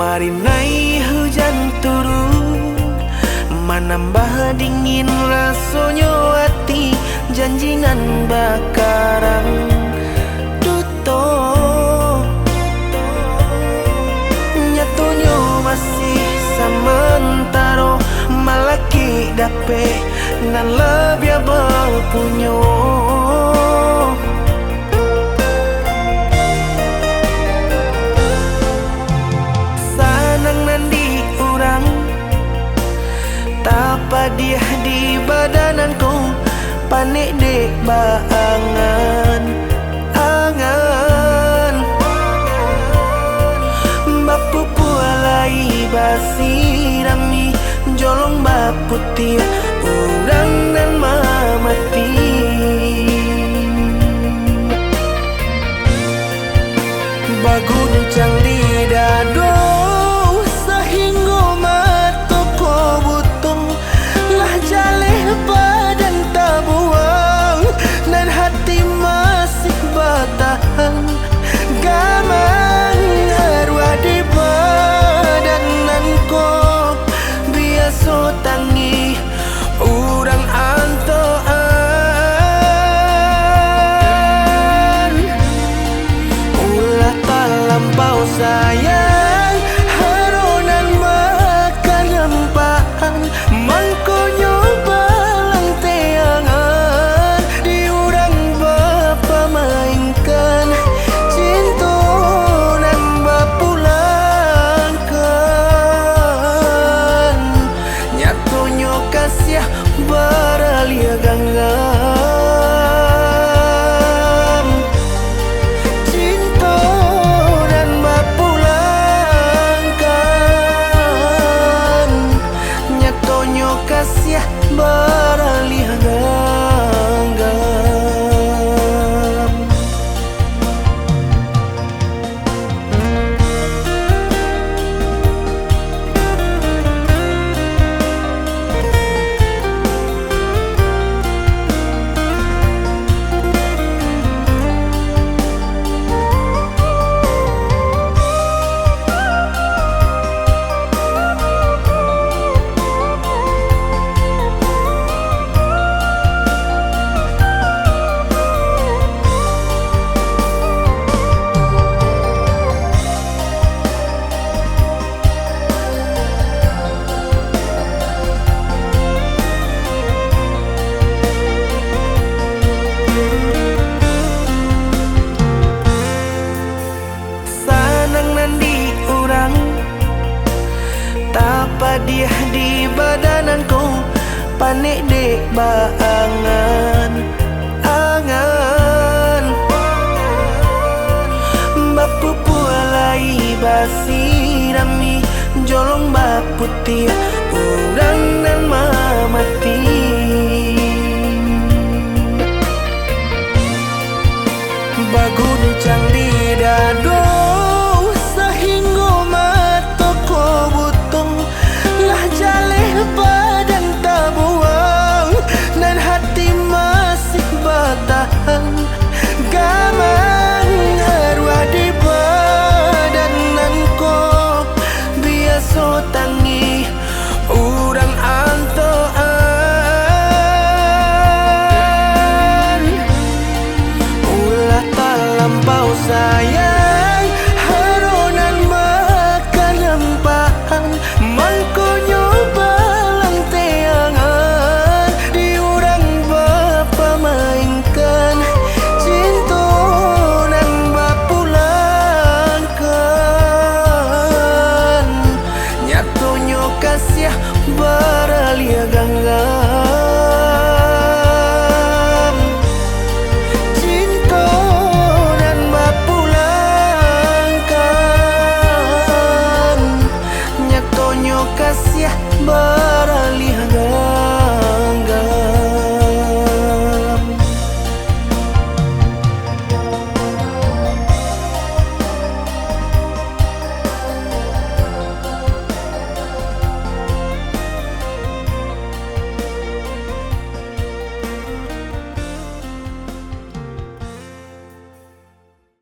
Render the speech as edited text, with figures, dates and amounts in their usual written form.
Marinai hujan turun, menambah dingin rasanya hati. Janjingan bakarang duto, nyatonya masih sementara. Malaki dape nan lebih berpunyo. Dia di badananku panik dek baangan angan bapu pualai basi rami jolong baputia urang dan mamati baguncang di dado badan tak buang dan hati masih bertahan. Gamang arwah di badananku biasa tangi urang antoan. Ulah tak lampau sayang haronan makan lampahan mangkonyo baralia ganggam cinta dan bapulangkan nyatonya kasih baralia ganggam. Dia di badananku panik dek baangan angan bapu pualai basi rami jolong baputia urang dan mamati baguncang di dado badan tak buang dan hati masih bertahan. Gamang arwah di badananku biasa tangi urang antoan. Ulah tak lampau sayang haronan makan lampahan mangkonyo baralia ganggam cinta dan bapulangkan nyatonya kasih